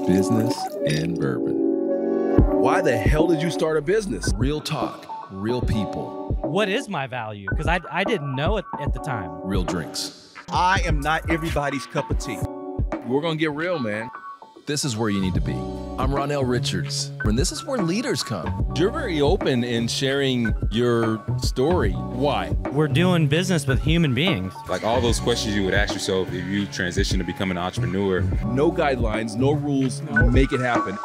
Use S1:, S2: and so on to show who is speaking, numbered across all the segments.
S1: Business and Bourbon.
S2: Why the hell did you start a business?
S1: Real talk, real people,
S3: What is my value? Because I didn't know it at the time.
S1: real drinks.
S2: I am not everybody's cup of tea. We're going to get real, man.
S1: This is where you need to be. I'm Ronnell Richards, and this is where leaders come.
S4: You're very open in sharing your story. Why?
S3: We're doing business with human beings.
S5: Like all those questions you would ask yourself if you transition to become an entrepreneur.
S2: No guidelines, no rules. Make it happen.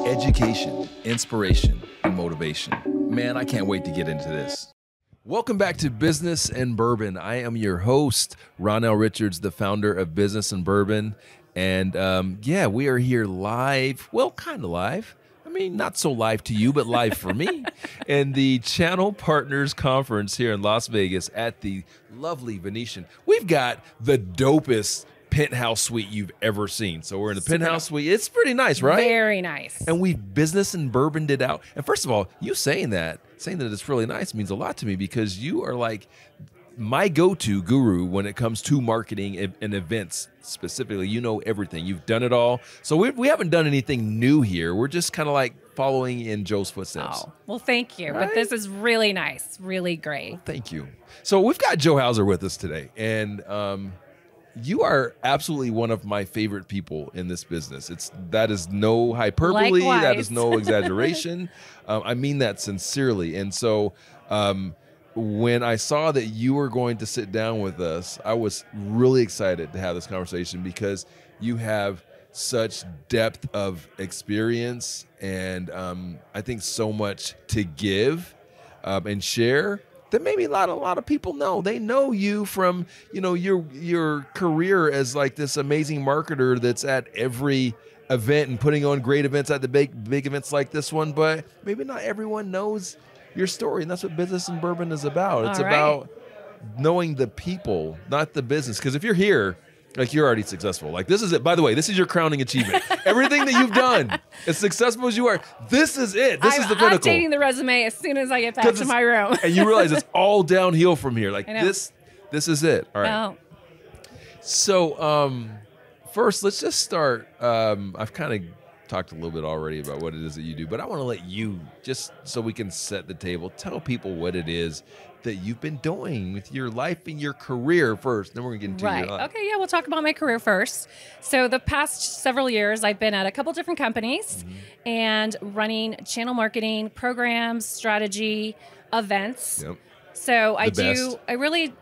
S1: Education, inspiration, and motivation. Man, I can't wait to get into this. Welcome back to Business and Bourbon. I am your host, Ronnell Richards, the founder of Business and Bourbon. And yeah, we are here live. Well, kind of live. I mean, not so live to you, but live for me. And the Channel Partners Conference here in Las Vegas at the lovely Venetian. We've got the dopest penthouse suite you've ever seen. So we're in the penthouse suite. It's pretty nice, right?
S6: Very nice.
S1: And we've business and bourboned it out. And first of all, you saying that it's really nice means a lot to me because you are like my go-to guru when it comes to marketing and events specifically. You know everything. You've done it all. So we haven't done anything new here. We're just kind of like following in Joe's footsteps.
S6: Oh, well, thank you.
S1: Right?
S6: But this is really nice, really great.
S1: Thank you. So we've got Jo Hauser with us today. And you are absolutely one of my favorite people in this business. That is no hyperbole.
S6: Likewise.
S1: That is no exaggeration. I mean that sincerely. And so when I saw that you were going to sit down with us, I was really excited to have this conversation because you have such depth of experience and I think so much to give and share that maybe a lot of people know. They know you from, your career as like this amazing marketer that's at every event and putting on great events at the big events like this one, but maybe not everyone knows your story, and that's what Business and Bourbon is about. It's about knowing the people, not the business. Because if you're here, like you're already successful. Like this is it. By the way, this is your crowning achievement. Everything that you've done, as successful as you are, this is it. This is the pinnacle.
S6: I'm updating the resume as soon as I get back to my room.
S1: And you realize it's all downhill from here. Like this is it. All right.
S6: Oh.
S1: So first, let's just start. I've kind of talked a little bit already about what it is that you do, but I want to let you, just so we can set the table, tell people what it is that you've been doing with your life and your career first. Then we're going to get into your life.
S6: Okay, yeah, we'll talk about my career first. So the past several years, I've been at a couple different companies and running channel marketing programs, strategy, events.
S1: Yep.
S6: So I
S1: best.
S6: really,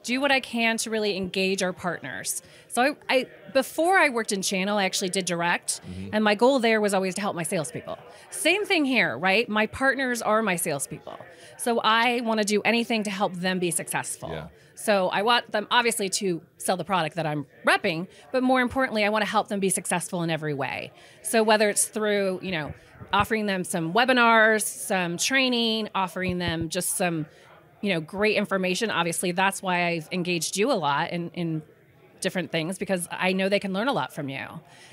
S6: do what I can to really engage our partners. So I before I worked in channel, I actually did direct, and my goal there was always to help my salespeople. Same thing here, right? My partners are my salespeople. So I want to do anything to help them be successful.
S1: Yeah.
S6: So I want them obviously to sell the product that I'm repping, but more importantly, I want to help them be successful in every way. So whether it's through, offering them some webinars, some training, offering them just some, great information. Obviously, that's why I've engaged you a lot in different things, because I know they can learn a lot from you.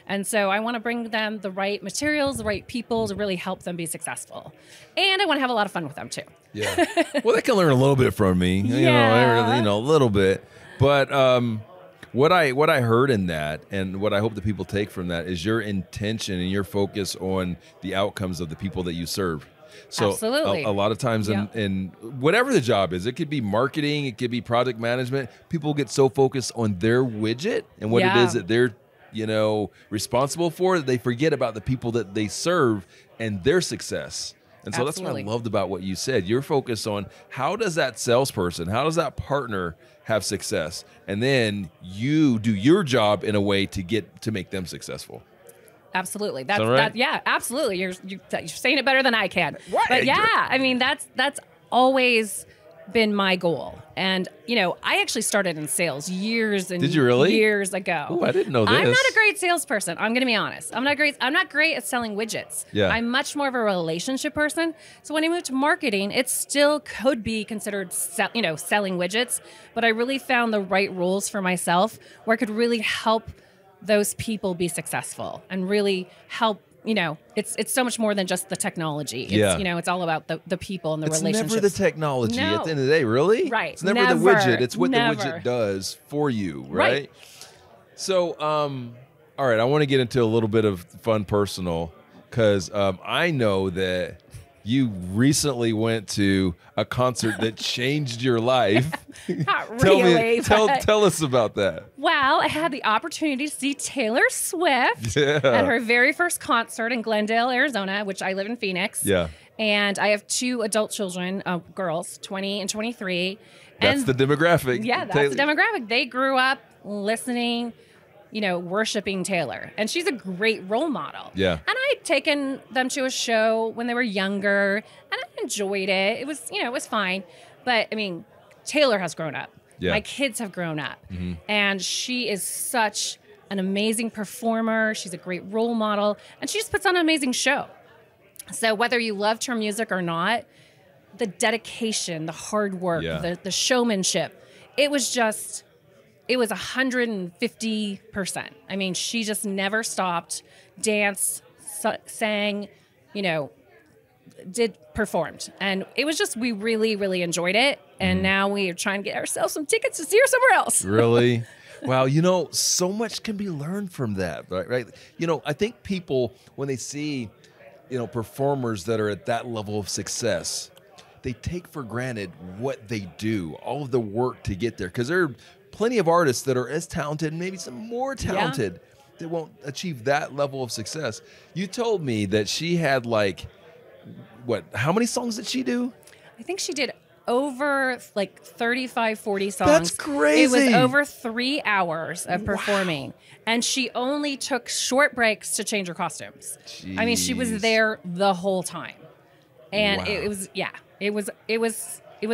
S6: And so I want to bring them the right materials, the right people to really help them be successful. And I want to have a lot of fun with them too.
S1: Yeah. Well, they can learn a little bit from me,
S6: Yeah.
S1: a little bit. But what I heard in that, and what I hope that people take from that, is your intention and your focus on the outcomes of the people that you serve. So
S6: Absolutely.
S1: A lot of times in whatever the job is, it could be marketing, it could be project management. People get so focused on their widget and what it is that they're, responsible for, that they forget about the people that they serve and their success. And so that's what I loved about what you said. You're focused on how does that salesperson, how does that partner have success? And then you do your job in a way to make them successful.
S6: Absolutely.
S1: Right?
S6: Absolutely. You're saying it better than I can.
S1: Right.
S6: But I mean, that's always been my goal. And, I actually started in sales years and
S1: Did you really?
S6: years ago.
S1: Oh, I didn't know this.
S6: I'm not a great salesperson. I'm going to be honest. I'm not great at selling widgets.
S1: Yeah.
S6: I'm much more of a relationship person. So when I moved to marketing, it still could be considered, selling widgets. But I really found the right rules for myself where I could really help those people be successful and really help. It's so much more than just the technology. It's, it's all about the people and the relationships.
S1: It's never the technology
S6: No.
S1: at the end of the day, really?
S6: Right.
S1: It's never the widget. It's what the widget does for you, right?
S6: Right.
S1: So All right, I want to get into a little bit of fun personal because I know that you recently went to a concert that changed your life.
S6: Not really.
S1: Tell us about that.
S6: Well, I had the opportunity to see Taylor Swift at her very first concert in Glendale, Arizona, which I live in Phoenix.
S1: Yeah.
S6: And I have 2 adult children, girls, 20 and 23.
S1: That's the demographic.
S6: Yeah, that's the demographic. They grew up listening, worshiping Taylor. And she's a great role model.
S1: Yeah.
S6: And I'd taken them to a show when they were younger, and I enjoyed it. It was, it was fine. But, I mean, Taylor has grown up.
S1: Yeah.
S6: My kids have grown up. Mm-hmm. And she is such an amazing performer. She's a great role model. And she just puts on an amazing show. So whether you loved her music or not, the dedication, the hard work, the showmanship, it was 150%. I mean, she just never stopped, danced, sang, performed. And it was just, we really, really enjoyed it. And now we are trying to get ourselves some tickets to see her somewhere else.
S1: Really? Wow, so much can be learned from that, right? I think people, when they see performers that are at that level of success, they take for granted what they do, all of the work to get there. Because there are plenty of artists that are as talented, maybe some more talented, that won't achieve that level of success. You told me that she had how many songs did she do?
S6: I think she did over 35, 40 songs.
S1: That's crazy.
S6: It was over 3 hours of performing. Wow. And she only took short breaks to change her costumes.
S1: Jeez.
S6: I mean, she was there the whole time. And it was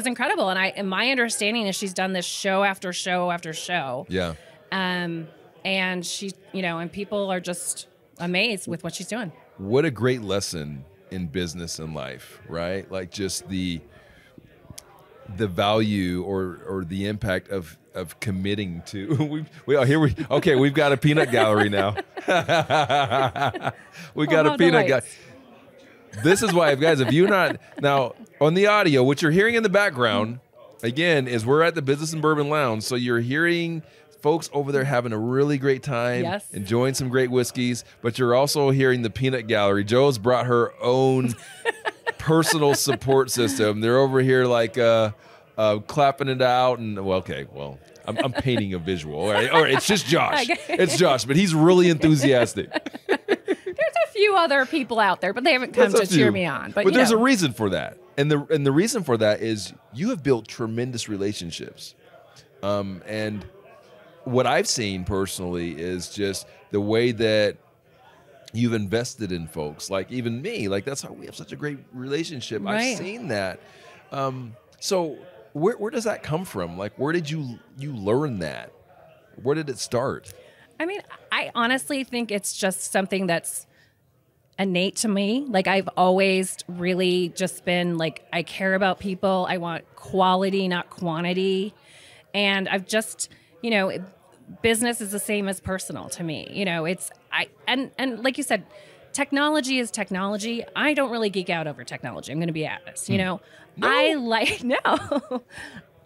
S6: incredible. And my understanding is she's done this show after show after show.
S1: Yeah.
S6: And she, and people are just amazed with what she's doing.
S1: What a great lesson in business and life, right? Like just the value or the impact of committing to. We've got a peanut gallery now. We got a peanut gallery. This is why, guys, if you're not now on the audio, what you're hearing in the background again is we're at the Business and Bourbon Lounge, so you're hearing folks over there having a really great time, enjoying some great whiskeys, but you're also hearing the peanut gallery. Jo's brought her own personal support system. They're over here clapping it out, and I'm painting a visual. All right, it's just Josh. It's Josh, but he's really enthusiastic.
S6: There's a few other people out there, but they haven't come to cheer me on.
S1: But there's a reason for that, and the reason for that is you have built tremendous relationships, and what I've seen personally is just the way that you've invested in folks, like even me. Like that's how we have such a great relationship. Right. I've seen that. So where does that come from? Like, where did you learn that? Where did it start?
S6: I mean, I honestly think it's just something that's innate to me. Like I've always really just been I care about people. I want quality, not quantity. And I've just, business is the same as personal to me. And like you said, technology is technology. I don't really geek out over technology. I'm going to be honest. No. I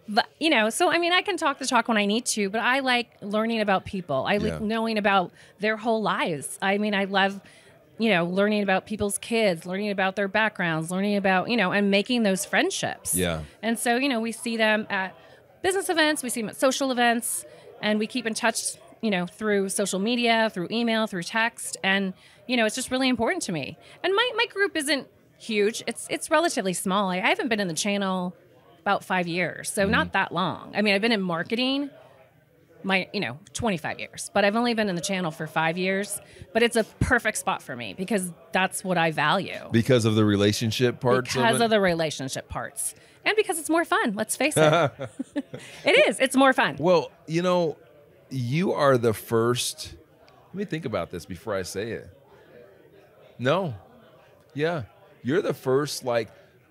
S6: but so I mean, I can talk the talk when I need to, but I like learning about people. I like knowing about their whole lives. I mean, I love, learning about people's kids, learning about their backgrounds, learning about, and making those friendships. Yeah. And so, we see them at business events, we see them at social events, and we keep in touch, through social media, through email, through text. And, it's just really important to me. And my group isn't huge. It's relatively small. I haven't been in the channel about 5 years, so not that long. I mean, I've been in marketing 25 years, but I've only been in the channel for 5 years. But it's a perfect spot for me because that's what I value.
S1: Because of the relationship parts
S6: Because of the relationship parts. And because it's more fun, let's face it. It is. It's more fun.
S1: Well, you are the first. Let me think about this before I say it. No. Yeah. You're the first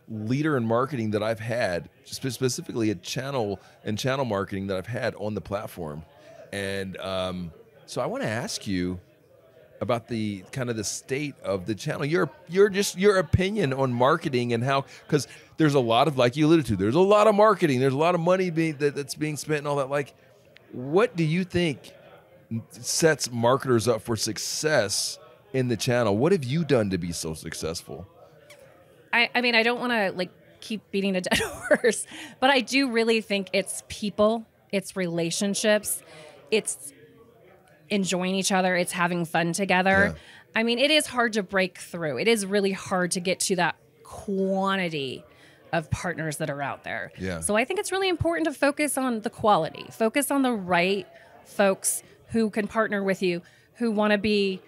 S1: leader in marketing that I've had, specifically channel marketing that I've had on the platform. And so I want to ask you about the kind of the state of the channel. Your opinion on marketing and how, because there's a lot of, like you alluded to, there's a lot of marketing, there's a lot of money that's being spent and all that. What do you think sets marketers up for success in the channel. What have you done to be so successful?
S6: I mean, I don't want to like keep beating a dead horse, but I do really think it's people, it's relationships, it's enjoying each other, it's having fun together.
S1: Yeah.
S6: I mean, it is hard to break through. It is really hard to get to that quantity of partners that are out there.
S1: Yeah.
S6: So I think it's really important to focus on the quality, focus on the right folks who can partner with you, who want to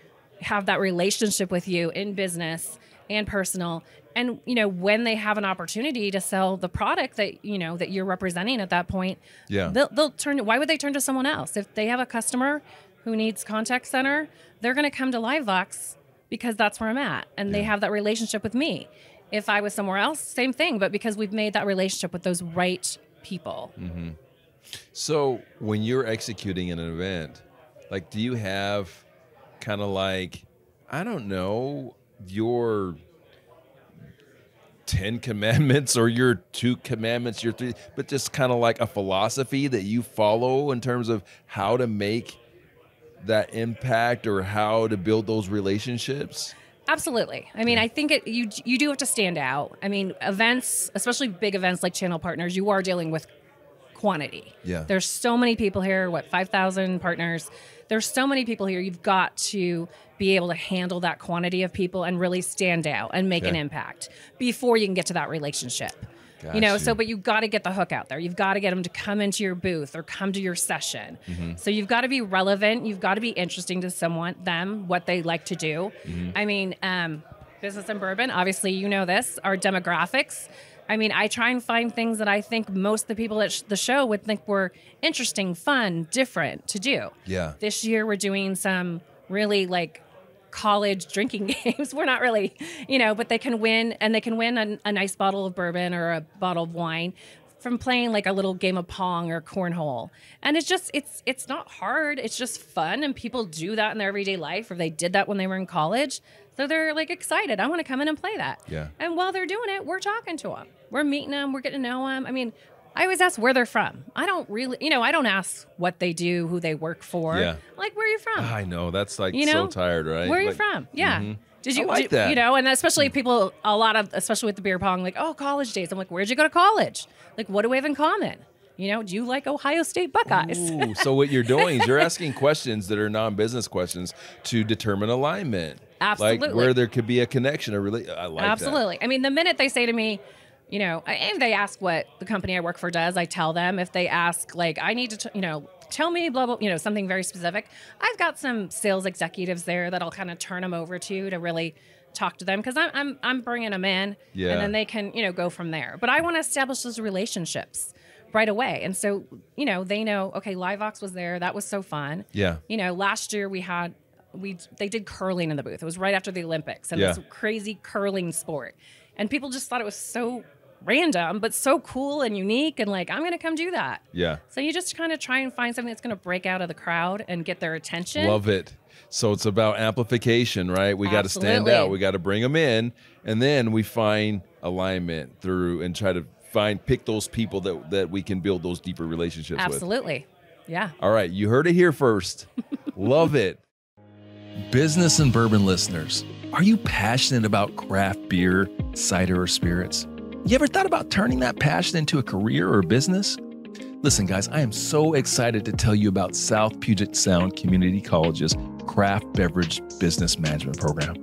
S6: have that relationship with you in business and personal. And, when they have an opportunity to sell the product that, that you're representing at that point, they'll turn. Why would they turn to someone else? If they have a customer who needs contact center, they're going to come to LiveVox because that's where I'm at. And they have that relationship with me. If I was somewhere else, same thing, but because we've made that relationship with those right people.
S1: Mm-hmm. So when you're executing an event, like, do you have kind of like, I don't know, your 10 commandments or your 2 commandments, your 3, but just kind of like a philosophy that you follow in terms of how to make that impact or how to build those relationships?
S6: Absolutely. I mean, I think you do have to stand out. I mean, events, especially big events like channel partners, you are dealing with quantity.
S1: Yeah.
S6: There's so many people here, 5,000 partners. There's so many people here. You've got to be able to handle that quantity of people and really stand out and make an impact before you can get to that relationship. But you've got to get the hook out there. You've got to get them to come into your booth or come to your session. Mm-hmm. So you've got to be relevant. You've got to be interesting to them, what they like to do. Mm-hmm. I mean, Business and Bourbon, obviously, this, our demographics. I mean, I try and find things that I think most of the people at the show would think were interesting, fun, different to do.
S1: Yeah.
S6: This year we're doing some really college drinking games. We're not really, but they can win, and they can win a nice bottle of bourbon or a bottle of wine from playing a little game of pong or cornhole. And it's just, it's not hard. It's just fun. And people do that in their everyday life, or they did that when they were in college. So they're excited. I want to come in and play that.
S1: Yeah. And
S6: while they're doing it, we're talking to them. We're meeting them. We're getting to know them. I mean, I always ask where they're from. I don't really, I don't ask what they do, who they work for.
S1: Yeah.
S6: Where are you from?
S1: I know. That's so tired, right?
S6: Where are you from? Yeah.
S1: Mm-hmm.
S6: Did you
S1: like that?
S6: And especially people, especially with the beer pong, college days. I'm like, where'd you go to college? What do we have in common? Do you like Ohio State Buckeyes?
S1: Ooh, so what you're doing is you're asking questions that are non-business questions to determine alignment.
S6: Absolutely.
S1: Where there could be a connection or I like that.
S6: Absolutely. I mean, the minute they say to me, and they ask what the company I work for does, I tell them. If they ask, I need to, tell me, blah, blah, something very specific, I've got some sales executives there that I'll kind of turn them over to really talk to them, because I'm bringing them in, and then they can, go from there. But I want to establish those relationships right away. And so, they know, okay, LiveVox was there. That was so fun.
S1: Yeah.
S6: Last year they did curling in the booth. It was right after the Olympics, and this crazy curling sport. And people just thought it was so random, but so cool and unique, and I'm going to come do that.
S1: Yeah.
S6: So you just kind of try and find something that's going to break out of the crowd and get their attention.
S1: Love it. So it's about amplification, right? We got to stand out. We got to bring them in, and then we find alignment through and try to pick those people that we can build those deeper relationships with.
S6: Absolutely. Yeah.
S1: All right. You heard it here first. Love it. Business and Bourbon listeners, are you passionate about craft beer, cider, or spirits? You ever thought about turning that passion into a career or business? Listen, guys, I am so excited to tell you about South Puget Sound Community College's Craft Beverage Business Management Program.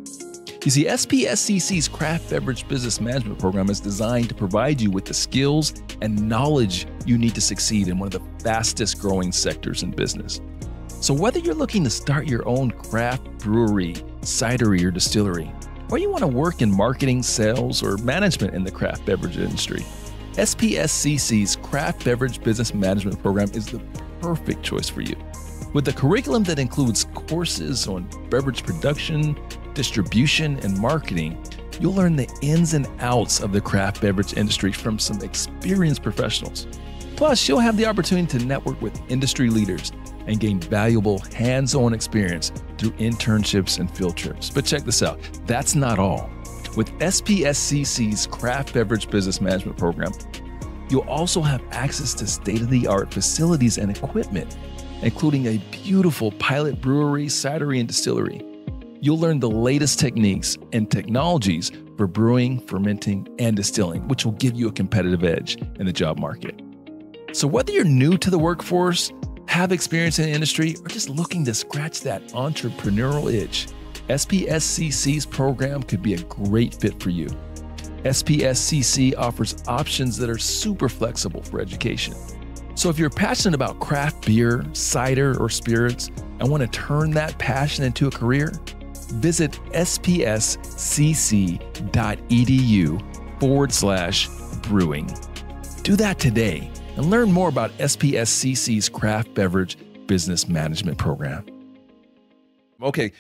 S1: You see, SPSCC's Craft Beverage Business Management Program is designed to provide you with the skills and knowledge you need to succeed in one of the fastest growing sectors in business. So whether you're looking to start your own craft brewery, cidery, or distillery, or you want to work in marketing, sales, or management in the craft beverage industry, SPSCC's Craft Beverage Business Management Program is the perfect choice for you. With a curriculum that includes courses on beverage production, distribution, and marketing, you'll learn the ins and outs of the craft beverage industry from some experienced professionals. Plus, you'll have the opportunity to network with industry leaders and gain valuable hands-on experience through internships and field trips. But check this out, that's not all. With SPSCC's Craft Beverage Business Management Program, you'll also have access to state-of-the-art facilities and equipment, including a beautiful pilot brewery, cidery, and distillery. You'll learn the latest techniques and technologies for brewing, fermenting, and distilling, which will give you a competitive edge in the job market. So whether you're new to the workforce, have experience in the industry, or just looking to scratch that entrepreneurial itch, SPSCC's program could be a great fit for you. SPSCC offers options that are super flexible for education. So if you're passionate about craft beer, cider, or spirits, and want to turn that passion into a career, visit spscc.edu/brewing. Do that today and learn more about SPSCC's Craft Beverage Business Management Program. Okay,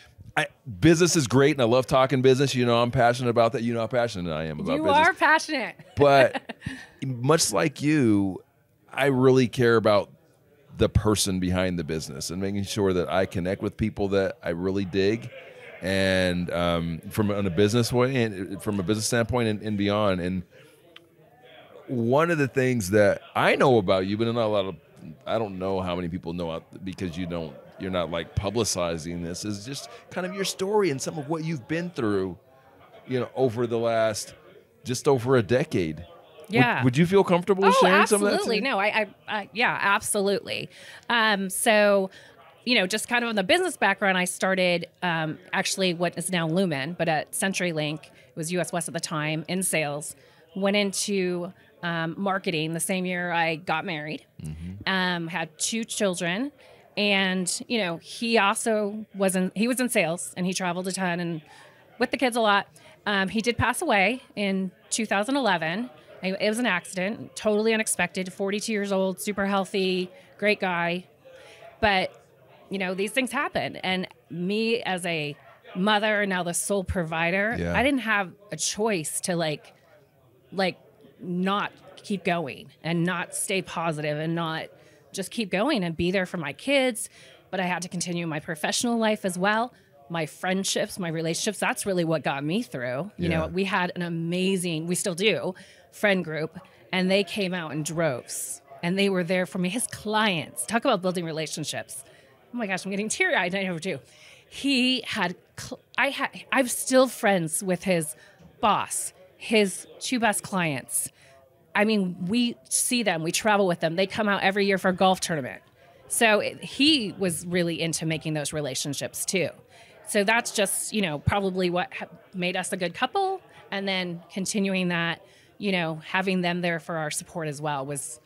S1: business is great, and I love talking business. You know I'm passionate about that. You know how passionate I am about business.
S6: You are passionate.
S1: But much like you, I really care about the person behind the business and making sure that I connect with people that I really dig, and from a business way and from a business standpoint and beyond. And one of the things that I know about you, but I don't know how many people know because you're not like publicizing this, is just kind of your story and some of what you've been through, over the last just over a decade.
S6: Yeah.
S1: Would you feel comfortable sharing some of that?
S6: Absolutely. No, yeah, absolutely. So, just kind of on the business background, I started actually what is now Lumen, but at CenturyLink, it was US West at the time, in sales, went into marketing the same year I got married, had 2 children. And, he also was in sales, and he traveled a ton and with the kids a lot. He did pass away in 2011. It was an accident, totally unexpected, 42 years old, super healthy, great guy. But, these things happen. And me as a mother, now the sole provider, I didn't have a choice to like not keep going and not stay positive and not just keep going and be there for my kids. But I had to continue my professional life as well. My friendships, my relationships, that's really what got me through. We had an amazing, we still do, friend group, and they came out in droves, and they were there for me. His clients, talk about building relationships. Oh my gosh, I'm getting teary-eyed. I know too. I'm still friends with his boss, his 2 best clients. I mean, we see them, we travel with them. They come out every year for a golf tournament. So he was really into making those relationships too. So that's just, probably what made us a good couple. And then continuing that, having them there for our support as well was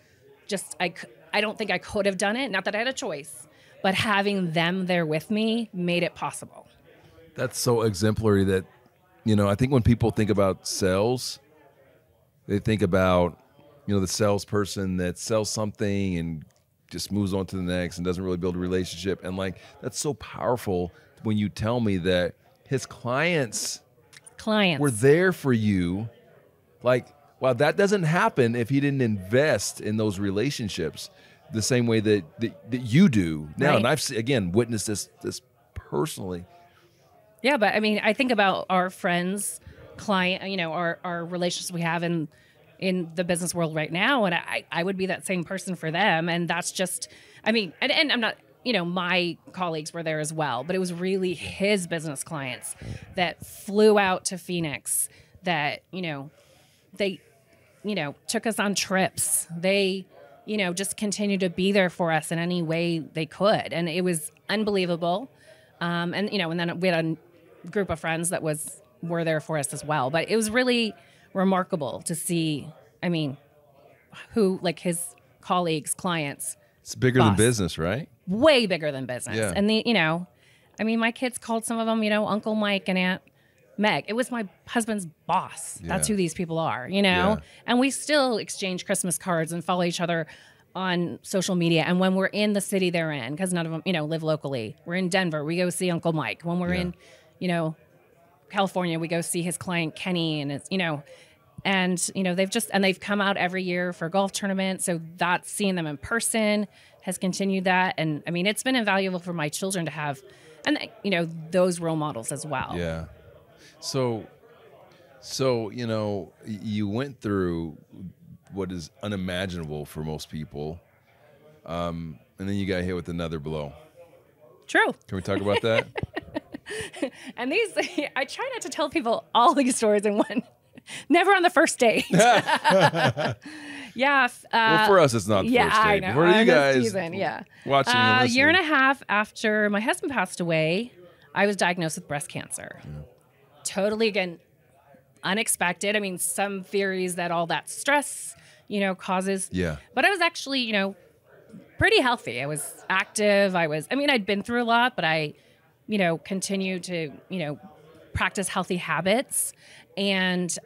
S6: just, I don't think I could have done it. Not that I had a choice, but having them there with me made it possible.
S1: That's so exemplary that, I think when people think about sales, they think about, the salesperson that sells something and just moves on to the next and doesn't really build a relationship. And that's so powerful when you tell me that his clients were there for you. Wow, that doesn't happen if he didn't invest in those relationships the same way that you do now. Right. And I've, again, witnessed this personally.
S6: Yeah, but I mean, I think about our friends, client, our relationships we have in the business world right now, and I would be that same person for them. And that's just, I mean, and I'm not, my colleagues were there as well, but it was really his business clients that flew out to Phoenix, that, they, took us on trips. They, just continued to be there for us in any way they could. And it was unbelievable. And then we had a group of friends that were there for us as well. But it was really remarkable to see, who, his colleagues, clients.
S1: It's bigger than business, right?
S6: Way bigger than business.
S1: Yeah.
S6: And my kids called some of them, Uncle Mike and Aunt Meg. It was my husband's boss. Yeah. That's who these people are, Yeah. And we still exchange Christmas cards and follow each other on social media. And when we're in the city they're in, because none of them, live locally. We're in Denver, we go see Uncle Mike. When we're in, California, we go see his client Kenny, and it's, and they've come out every year for a golf tournament. So that's seeing them in person has continued that. And I mean, it's been invaluable for my children to have, and those role models as well.
S1: Yeah. So you went through what is unimaginable for most people. And then you got hit with another blow.
S6: True.
S1: Can we talk about that?
S6: And these, I try not to tell people all these stories in one. Never on the first date. Yeah.
S1: Well, for us, it's not the first
S6: I
S1: date.
S6: know.
S1: For you guys
S6: Season,
S1: watching and
S6: a
S1: listening.
S6: year and a half after my husband passed away, I was diagnosed with breast cancer. Totally, again, unexpected. I mean, some theories that all that stress, causes.
S1: Yeah.
S6: But I was actually, pretty healthy. I was active. I'd been through a lot, but I, continued to, practice healthy habits. And,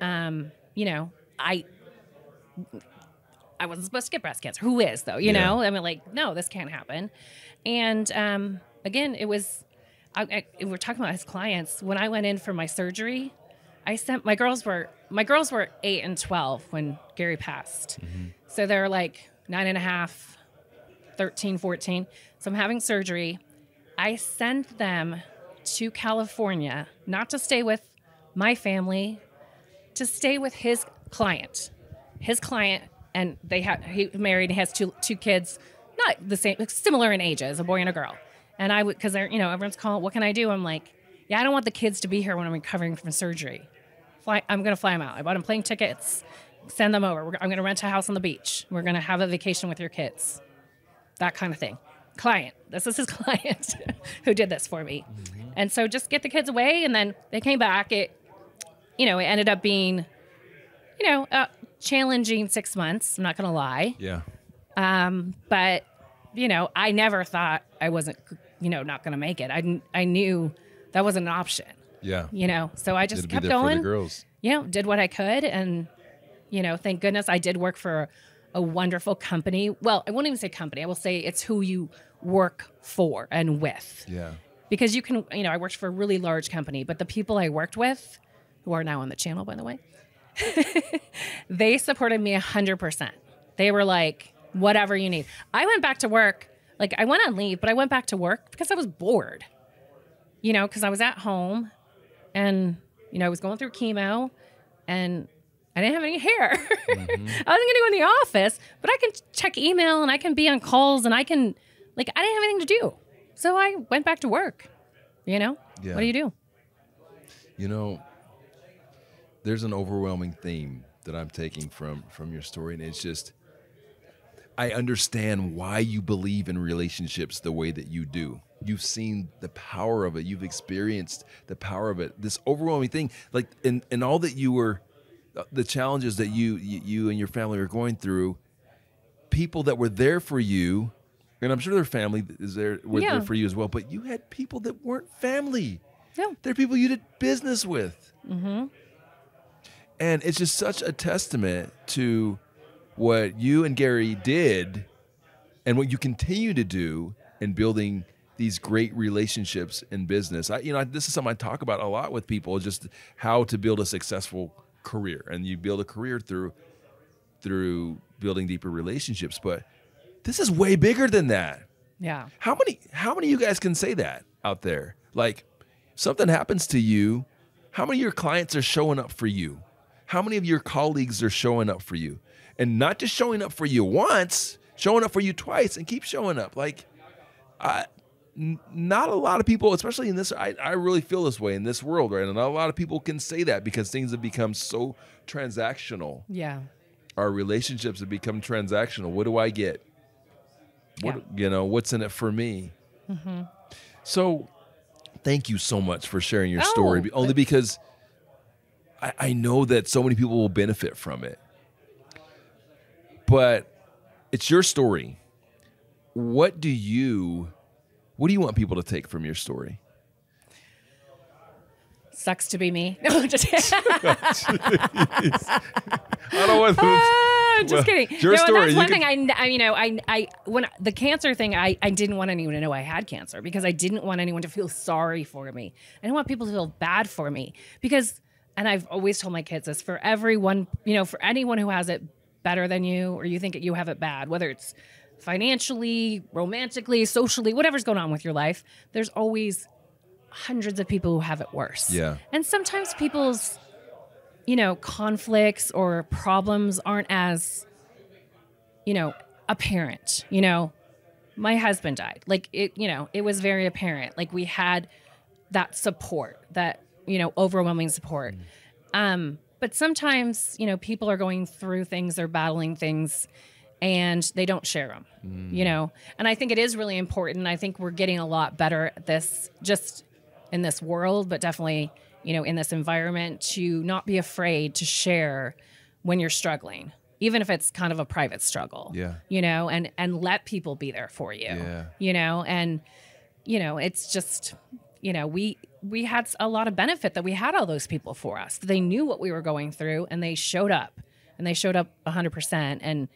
S6: I wasn't supposed to get breast cancer. Who is, though? You know? I mean, no, this can't happen. And again, it was, we're talking about his clients. When I went in for my surgery, I sent, my girls were 8 and 12 when Gary passed. Mm-hmm. So they're like 9.5, 13, 14. So I'm having surgery. I sent them to California, not to stay with my family, to stay with his client. And he married and has two kids, not the same, similar in ages, a boy and a girl. And I would, because everyone's calling, what can I do? I'm like, I don't want the kids to be here when I'm recovering from surgery. I'm going to fly them out. I bought them plane tickets, send them over. I'm going to rent a house on the beach. We're going to have a vacation with your kids. That kind of thing. Client. This is his client who did this for me. Mm-hmm. And so just get the kids away. And then they came back. It ended up being, a challenging 6 months. I'm not going to lie.
S1: Yeah.
S6: But, I never thought I wasn't, not going to make it. I knew that wasn't an option.
S1: Yeah.
S6: So I just kept
S1: be there
S6: going.
S1: For the girls.
S6: Did what I could. And, thank goodness I did work for a wonderful company. Well, I won't even say company. I will say it's who you work for and with.
S1: Yeah.
S6: Because you can, I worked for a really large company, but the people I worked with, who are now on the channel, by the way, they supported me 100%. They were like, whatever you need. I went back to work. I went on leave, but I went back to work because I was bored, because I was at home and, I was going through chemo and I didn't have any hair. Mm-hmm. I wasn't going to go in the office, but I can check email and I can be on calls and I can, I didn't have anything to do. So I went back to work, Yeah. What do you do?
S1: There's an overwhelming theme that I'm taking from your story, and it's just, I understand why you believe in relationships the way that you do. You've seen the power of it. You've experienced the power of it. This overwhelming thing, in all that you were, the challenges that you and your family are going through, people that were there for you, and I'm sure their family were there for you as well, but you had people that weren't family.
S6: No.
S1: They're people you did business with.
S6: Mm-hmm.
S1: And it's just such a testament to what you and Gary did and what you continue to do in building these great relationships in business. This is something I talk about a lot with people, just how to build a successful career. And you build a career through building deeper relationships. But this is way bigger than that.
S6: Yeah.
S1: How many of you guys can say that out there? Something happens to you, how many of your clients are showing up for you? How many of your colleagues are showing up for you? And not just showing up for you once, showing up for you twice and keep showing up. Not a lot of people, especially in this, I really feel this way in this world, right? And not a lot of people can say that because things have become so transactional.
S6: Yeah.
S1: Our relationships have become transactional. What do I get? What's in it for me? Mm-hmm. So thank you so much for sharing your story, only because I know that so many people will benefit from it. But it's your story. What do you want people to take from your story?
S6: Sucks to be me. No, just
S1: I don't want to.
S6: Just kidding.
S1: Your story.
S6: That's one thing. I when the cancer thing, I didn't want anyone to know I had cancer because I didn't want anyone to feel sorry for me. I didn't want people to feel bad for me because, and I've always told my kids this: for everyone, for anyone who has it better than you, or you think you have it bad, whether it's financially, romantically, socially, whatever's going on with your life, there's always hundreds of people who have it worse.
S1: Yeah.
S6: And sometimes people's, conflicts or problems aren't as, apparent, my husband died. Like it was very apparent. Like we had that support, that, overwhelming support. But sometimes, people are going through things, they're battling things, and they don't share them, And I think it is really important. I think we're getting a lot better at this, just in this world, but definitely, in this environment, to not be afraid to share when you're struggling, even if it's kind of a private struggle.
S1: Yeah.
S6: And let people be there for you.
S1: Yeah.
S6: And it's just, we had a lot of benefit that we had all those people for us. They knew what we were going through, and they showed up, 100%.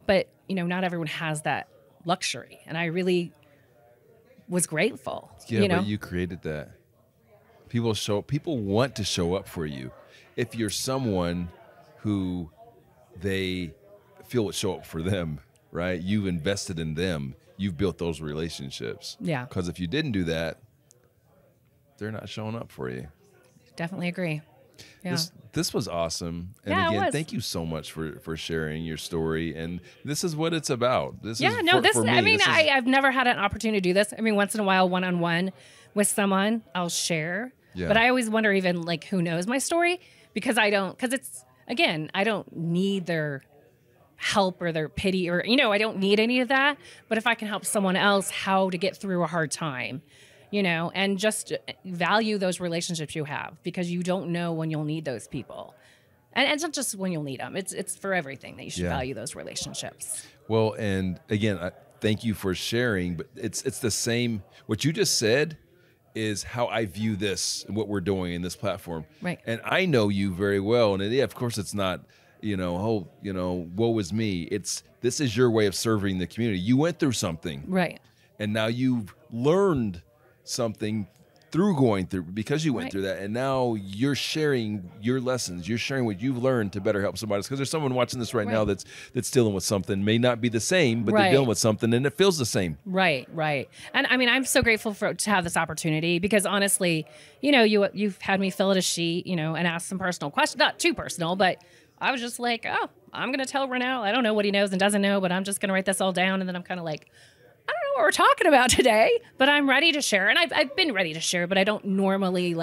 S6: But not everyone has that luxury. And I really was grateful.
S1: Yeah, but you created that. People want to show up for you. If you're someone who they feel would show up for them, right? You've invested in them. You've built those relationships.
S6: Yeah.
S1: Because if you didn't do that, they're not showing up for you.
S6: Definitely agree. Yeah.
S1: This was awesome. And again, thank you so much for sharing your story. And this is what it's about.
S6: I've never had an opportunity to do this. I mean, once in a while, one-on-one with someone, I'll share. Yeah. But I always wonder even like who knows my story, because I don't need their help or their pity or, I don't need any of that. But if I can help someone else how to get through a hard time, and just value those relationships you have, because you don't know when you'll need those people. And it's not just when you'll need them. It's for everything that you should value those relationships.
S1: Well, and again, thank you for sharing, but it's the same. What you just said is how I view this and what we're doing in this platform.
S6: Right.
S1: And I know you very well. And of course it's not, woe is me. This is your way of serving the community. You went through something.
S6: Right.
S1: And now you've learned something through going through, because you went through that, and now you're sharing your lessons. You're sharing what you've learned to better help somebody. Because there's someone watching this right now that's dealing with something. May not be the same, but they're dealing with something, and it feels the same.
S6: Right. And I mean, I'm so grateful to have this opportunity, because honestly, you've had me fill out a sheet, and ask some personal questions. Not too personal, but I was just like, oh, I'm going to tell Ronnell. I don't know what he knows and doesn't know, but I'm just going to write this all down. And then I'm kind of like, I don't know what we're talking about today, but I'm ready to share. And I've been ready to share, but I don't normally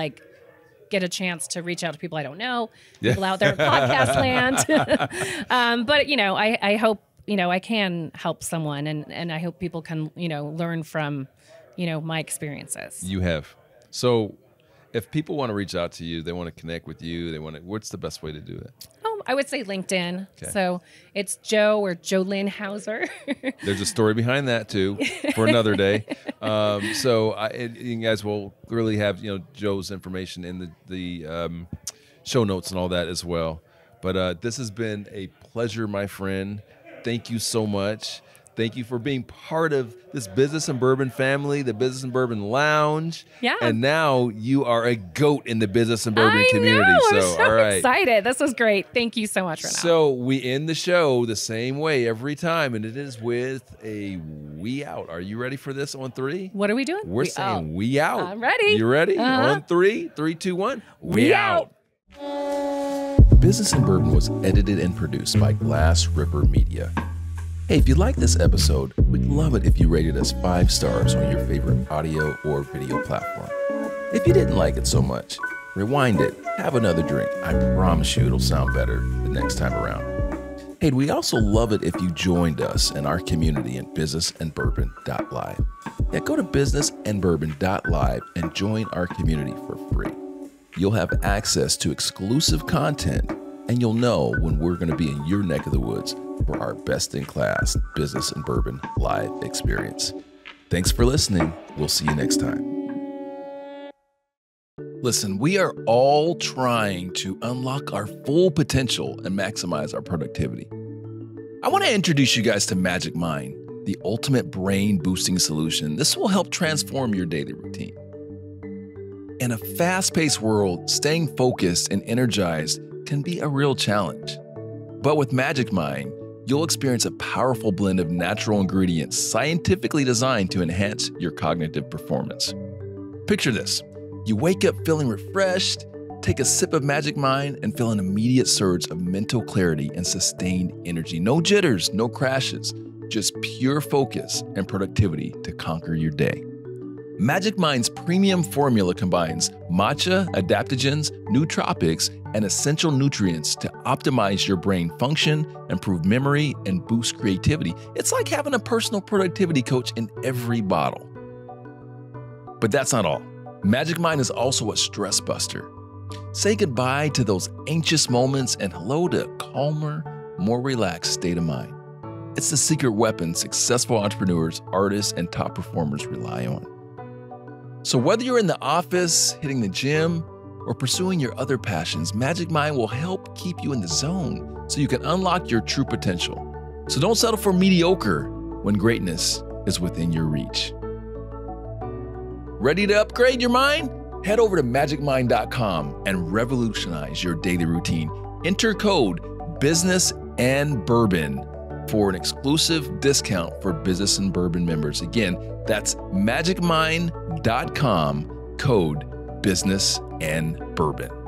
S6: get a chance to reach out to people I don't know, people out there in podcast land. But, I hope, I can help someone, and I hope people can, learn from, my experiences.
S1: You have. So if people want to reach out to you, they want to connect with you, what's the best way to do that?
S6: I would say LinkedIn. Okay. So it's Jo or Jo Hauser.
S1: There's a story behind that too, for another day. You guys will clearly have Jo's information in the show notes and all that as well. But this has been a pleasure, my friend. Thank you so much. Thank you for being part of this Business and Bourbon family, the Business and Bourbon Lounge.
S6: Yeah.
S1: And now you are a GOAT in the Business and Bourbon community.
S6: I'm so excited. This was great. Thank you so much, Ronnell.
S1: So we end the show the same way every time, and it is with a we out. Are you ready for this on 3?
S6: What are we doing?
S1: We're saying we out.
S6: I'm ready.
S1: You ready? On 3, 3, 2, 1. We out. Business and Bourbon was edited and produced by Glass River Media. Hey, if you like this episode, we'd love it if you rated us 5 stars on your favorite audio or video platform. If you didn't like it so much, rewind it, have another drink. I promise you it'll sound better the next time around. Hey, we'd also love it if you joined us in our community at businessandbourbon.live. Yeah, go to businessandbourbon.live and join our community for free. You'll have access to exclusive content, and you'll know when we're going to be in your neck of the woods for our best-in-class Business and Bourbon live experience. Thanks for listening. We'll see you next time. Listen, we are all trying to unlock our full potential and maximize our productivity. I want to introduce you guys to Magic Mind, the ultimate brain-boosting solution. This will help transform your daily routine. In a fast-paced world, staying focused and energized can be a real challenge. But with Magic Mind, you'll experience a powerful blend of natural ingredients scientifically designed to enhance your cognitive performance. Picture this. You wake up feeling refreshed, take a sip of Magic Mind, and feel an immediate surge of mental clarity and sustained energy. No jitters, no crashes, just pure focus and productivity to conquer your day. Magic Mind's premium formula combines matcha, adaptogens, nootropics, and essential nutrients to optimize your brain function, improve memory, and boost creativity. It's like having a personal productivity coach in every bottle. But that's not all. Magic Mind is also a stress buster. Say goodbye to those anxious moments and hello to a calmer, more relaxed state of mind. It's the secret weapon successful entrepreneurs, artists, and top performers rely on. So whether you're in the office, hitting the gym, or pursuing your other passions, Magic Mind will help keep you in the zone so you can unlock your true potential. So don't settle for mediocre when greatness is within your reach. Ready to upgrade your mind? Head over to magicmind.com and revolutionize your daily routine. Enter code Business and Bourbon for an exclusive discount for Business and Bourbon members. Again, that's magicmind.com, code Business and Bourbon.